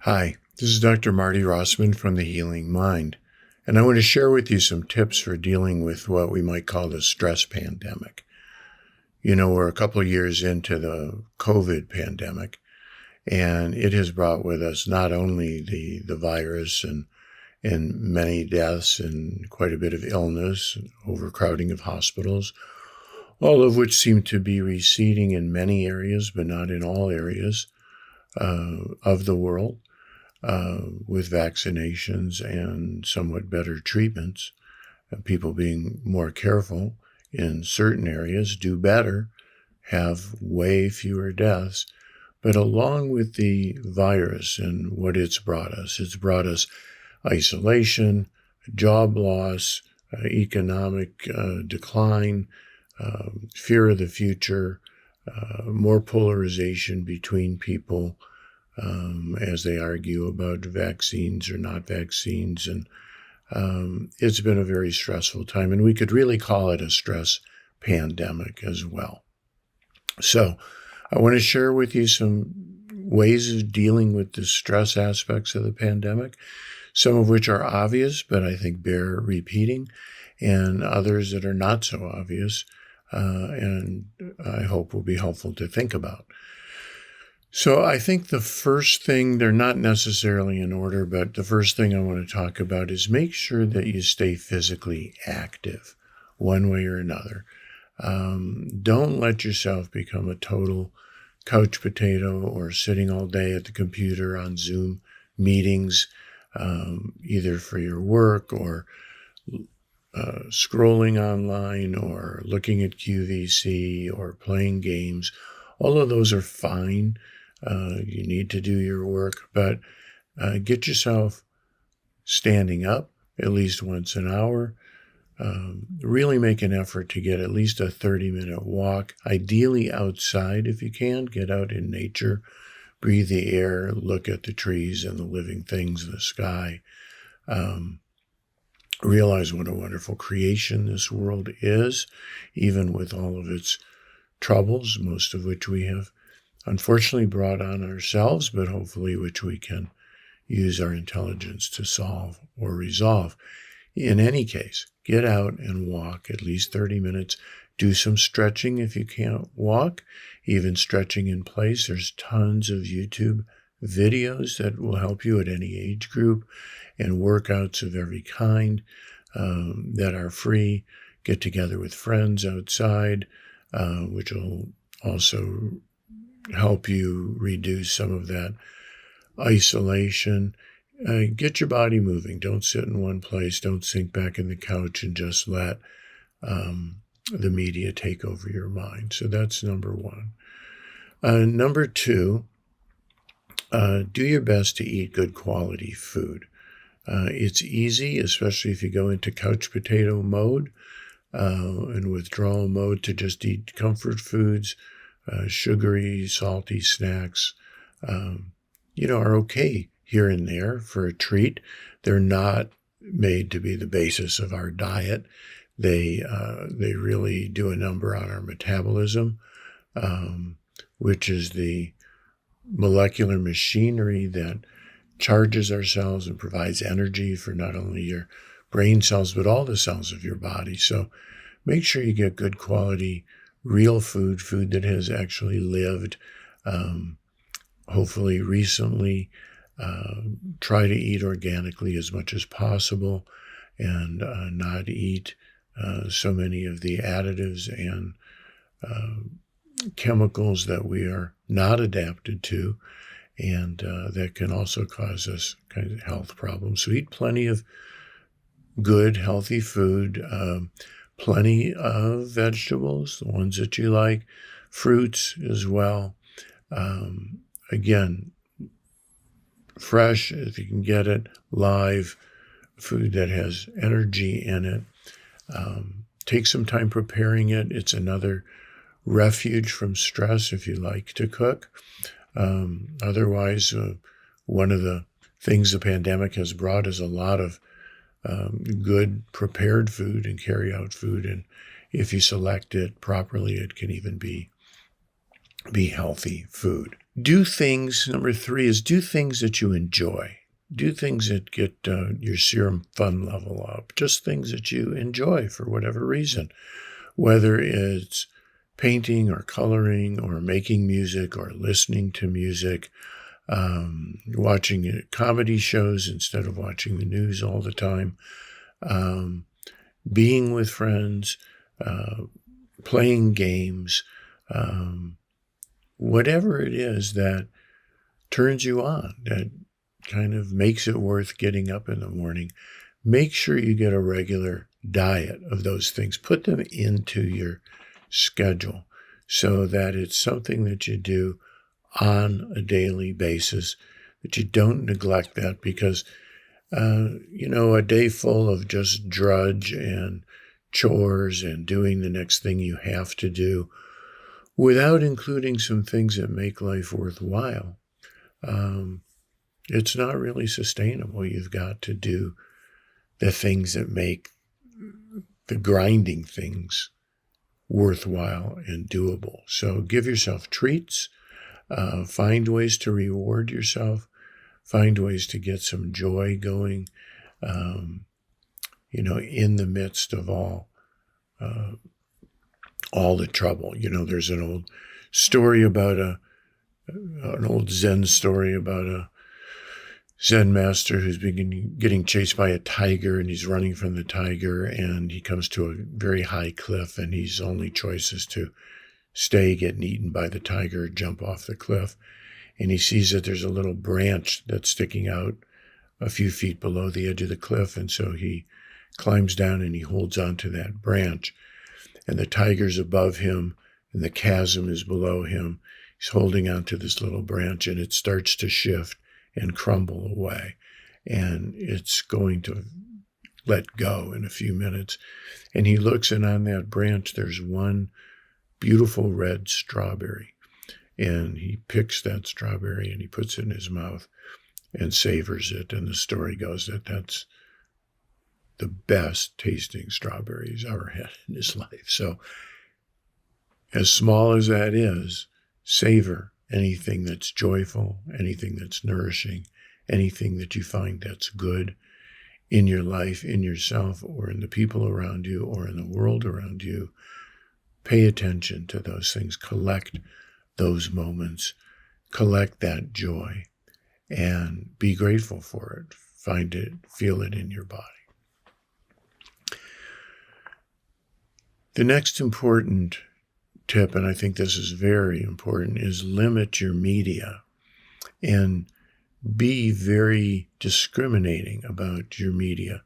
Hi, this is Dr. Marty Rossman from The Healing Mind, and I want to share with you some tips for dealing with what we might call the stress pandemic. You know, we're a couple of years into the COVID pandemic, and it has brought with us not only the virus and many deaths and quite a bit of illness, overcrowding of hospitals, all of which seem to be receding in many areas, but not in all areas of the world. With vaccinations and somewhat better treatments, people being more careful in certain areas, do better, have way fewer deaths. But along with the virus and what it's brought us isolation, job loss, economic decline, fear of the future, more polarization between people, as they argue about vaccines or not vaccines. And it's been a very stressful time, and we could really call it a stress pandemic as well. So I want to share with you some ways of dealing with the stress aspects of the pandemic, some of which are obvious, but I think bear repeating, and others that are not so obvious, and I hope will be helpful to think about. So I think the first thing, they're not necessarily in order, but the first thing I want to talk about is make sure that you stay physically active one way or another. Don't let yourself become a total couch potato or sitting all day at the computer on Zoom meetings, either for your work or scrolling online or looking at QVC or playing games. All of those are fine. You need to do your work, but get yourself standing up at least once an hour. Really make an effort to get at least a 30-minute walk, ideally outside if you can. Get out in nature, breathe the air, look at the trees and the living things in the sky. Realize what a wonderful creation this world is, even with all of its troubles, most of which we have unfortunately brought on ourselves, but hopefully which we can use our intelligence to solve or resolve. In any case, get out and walk at least 30 minutes. Do some stretching if you can't walk, even stretching in place. There's tons of YouTube videos that will help you at any age group, and workouts of every kind that are free. Get together with friends outside, which will also help you reduce some of that isolation. Get your body moving. Don't sit in one place. Don't sink back in the couch and just let the media take over your mind. So that's number one. Number two, do your best to eat good quality food. It's easy, especially if you go into couch potato mode and withdrawal mode, to just eat comfort foods. Sugary, salty snacks, are okay here and there for a treat. They're not made to be the basis of our diet. They really do a number on our metabolism, which is the molecular machinery that charges our cells and provides energy for not only your brain cells, but all the cells of your body. So make sure you get good quality real food that has actually lived, hopefully recently. Try to eat organically as much as possible, and not eat so many of the additives and chemicals that we are not adapted to, and that can also cause us kind of health problems. So eat plenty of good, healthy food, plenty of vegetables, the ones that you like, fruits as well. Again, fresh, if you can get it, live, food that has energy in it. Take some time preparing it. It's another refuge from stress if you like to cook. Otherwise, one of the things the pandemic has brought is a lot of good prepared food and carry-out food, and if you select it properly, it can even be healthy food. Do things, number 3 is do things that you enjoy. Do things that get your serum fun level up. Just things that you enjoy for whatever reason, whether it's painting or coloring or making music or listening to music, watching comedy shows instead of watching the news all the time, being with friends, playing games, whatever it is that turns you on, that kind of makes it worth getting up in the morning. Make sure you get a regular diet of those things. Put them into your schedule so that it's something that you do on a daily basis, that you don't neglect that, because, a day full of just drudge and chores and doing the next thing you have to do without including some things that make life worthwhile, it's not really sustainable. You've got to do the things that make the grinding things worthwhile and doable. So give yourself treats, find ways to reward yourself, find ways to get some joy going, in the midst of all the trouble. There's an old story about an old Zen story about a Zen master who's getting chased by a tiger, and he's running from the tiger, and he comes to a very high cliff, and his only choice is to stay, getting eaten by the tiger, jump off the cliff. And he sees that there's a little branch that's sticking out a few feet below the edge of the cliff, and so he climbs down and he holds onto that branch. And the tiger's above him, and the chasm is below him. He's holding onto this little branch, and it starts to shift and crumble away. And it's going to let go in a few minutes. And he looks, and on that branch, there's one beautiful red strawberry. And he picks that strawberry, and he puts it in his mouth and savors it. And the story goes that that's the best tasting strawberry he's ever had in his life. So as small as that is, savor anything that's joyful, anything that's nourishing, anything that you find that's good in your life, in yourself, or in the people around you, or in the world around you. Pay attention to those things. Collect those moments. Collect that joy and be grateful for it. Find it, feel it in your body. The next important tip, and I think this is very important, is limit your media and be very discriminating about your media.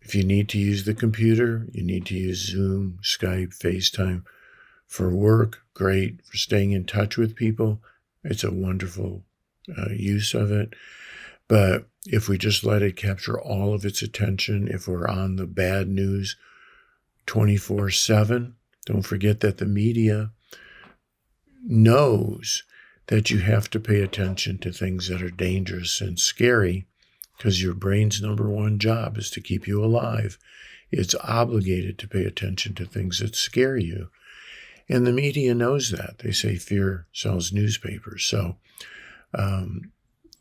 If you need to use the computer, you need to use Zoom, Skype, FaceTime. For work, great. For staying in touch with people, it's a wonderful use of it. But if we just let it capture all of its attention, if we're on the bad news 24/7, don't forget that the media knows that you have to pay attention to things that are dangerous and scary, because your brain's number one job is to keep you alive. It's obligated to pay attention to things that scare you. And the media knows that. They say fear sells newspapers. So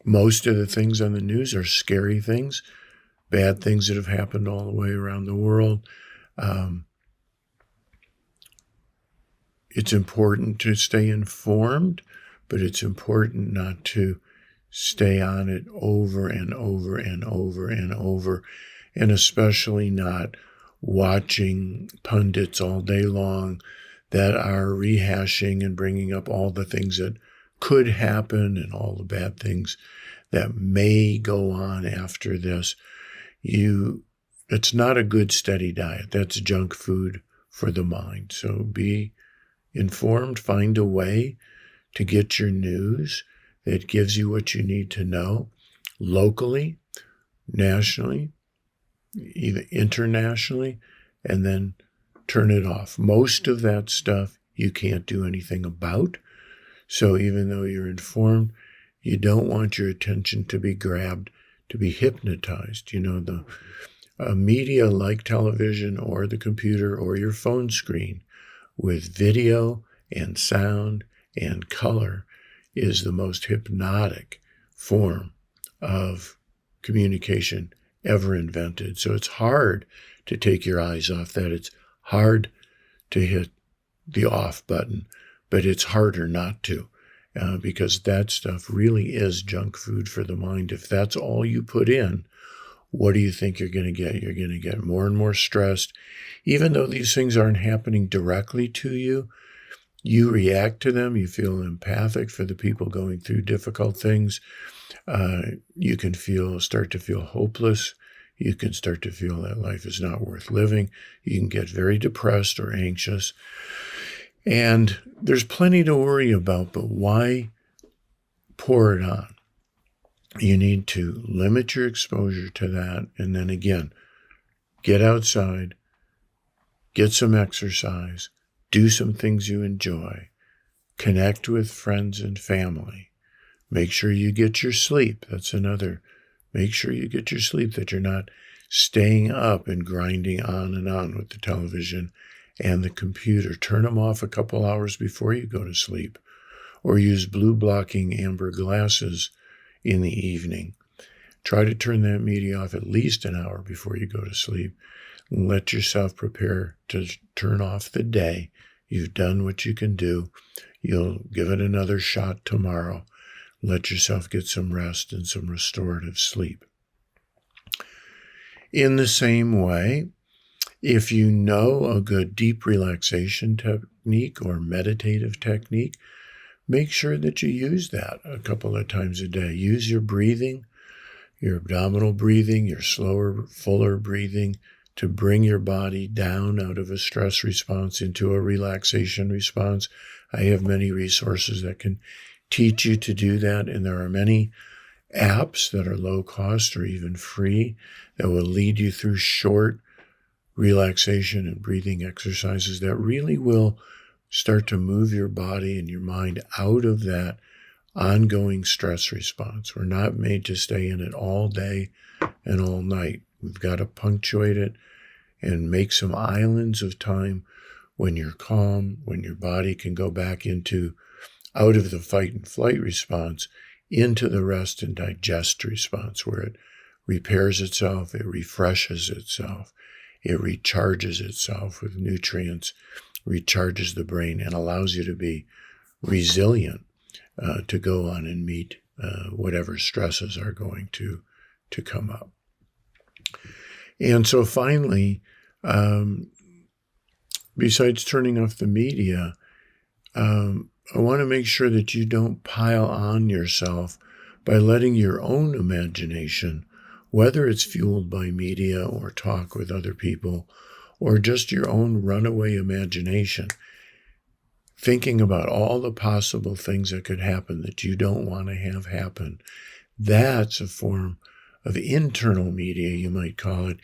most of the things on the news are scary things, bad things that have happened all the way around the world. It's important to stay informed, but it's important not to stay on it over and over and over and over, and especially not watching pundits all day long that are rehashing and bringing up all the things that could happen and all the bad things that may go on after this. It's not a good steady diet. That's junk food for the mind. So be informed, find a way to get your news that gives you what you need to know locally, nationally, even internationally, and then turn it off. Most of that stuff you can't do anything about. So even though you're informed, you don't want your attention to be grabbed, to be hypnotized. The media like television or the computer or your phone screen with video and sound and color is the most hypnotic form of communication ever invented. So it's hard to take your eyes off that. It's hard to hit the off button, but it's harder not to, because that stuff really is junk food for the mind. If that's all you put in, what do you think you're going to get? You're going to get more and more stressed. Even though these things aren't happening directly to you, you react to them. You feel empathic for the people going through difficult things. You can start to feel hopeless. You can start to feel that life is not worth living. You can get very depressed or anxious. And there's plenty to worry about, but why pour it on? You need to limit your exposure to that. And then again, get outside, get some exercise, do some things you enjoy, connect with friends and family. Make sure you get your sleep. That's another. Make sure you get your sleep, that you're not staying up and grinding on and on with the television and the computer. Turn them off a couple hours before you go to sleep, or use blue blocking amber glasses in the evening. Try to turn that media off at least an hour before you go to sleep. And let yourself prepare to turn off the day. You've done what you can do. You'll give it another shot tomorrow. Let yourself get some rest and some restorative sleep. In the same way, if you know a good deep relaxation technique or meditative technique, make sure that you use that a couple of times a day. Use your breathing, your abdominal breathing, your slower, fuller breathing to bring your body down out of a stress response into a relaxation response. I have many resources that can teach you to do that, and there are many apps that are low cost or even free that will lead you through short relaxation and breathing exercises that really will start to move your body and your mind out of that ongoing stress response. We're not made to stay in it all day and all night. We've got to punctuate it and make some islands of time when you're calm, when your body can go back out of the fight and flight response into the rest and digest response, where it repairs itself, it refreshes itself, it recharges itself with nutrients, recharges the brain, and allows you to be resilient to go on and meet whatever stresses are going to come up. And so finally, besides turning off the media, I want to make sure that you don't pile on yourself by letting your own imagination, whether it's fueled by media or talk with other people, or just your own runaway imagination, thinking about all the possible things that could happen that you don't want to have happen. That's a form of internal media, you might call it,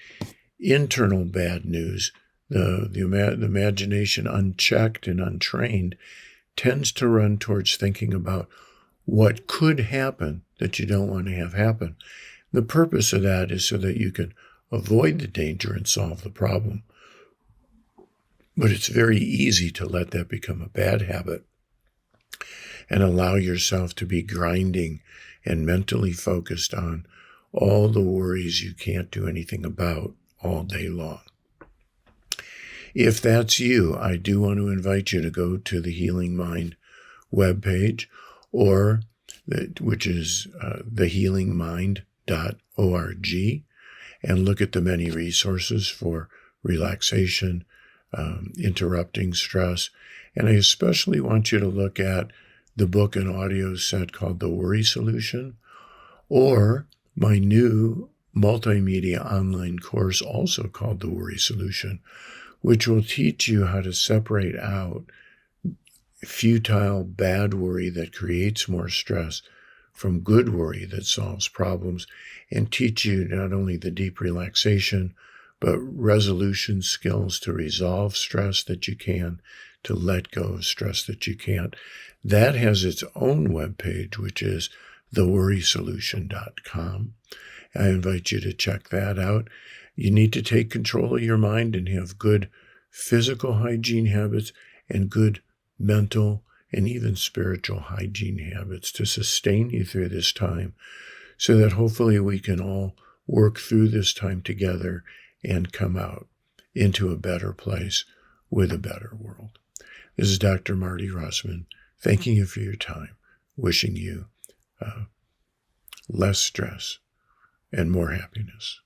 internal bad news. The imagination, unchecked and untrained, tends to run towards thinking about what could happen that you don't want to have happen. The purpose of that is so that you can avoid the danger and solve the problem. But it's very easy to let that become a bad habit and allow yourself to be grinding and mentally focused on all the worries you can't do anything about all day long. If that's you, I do want to invite you to go to the Healing Mind webpage, which is thehealingmind.org, and look at the many resources for relaxation, interrupting stress. And I especially want you to look at the book and audio set called The Worry Solution, or my new multimedia online course also called The Worry Solution, which will teach you how to separate out futile, bad worry that creates more stress from good worry that solves problems, and teach you not only the deep relaxation, but resolution skills to resolve stress that you can, to let go of stress that you can't. That has its own webpage, which is theworrysolution.com. I invite you to check that out. You need to take control of your mind and have good physical hygiene habits and good mental and even spiritual hygiene habits to sustain you through this time, so that hopefully we can all work through this time together and come out into a better place with a better world. This is Dr. Marty Rossman, thanking you for your time, wishing you less stress and more happiness.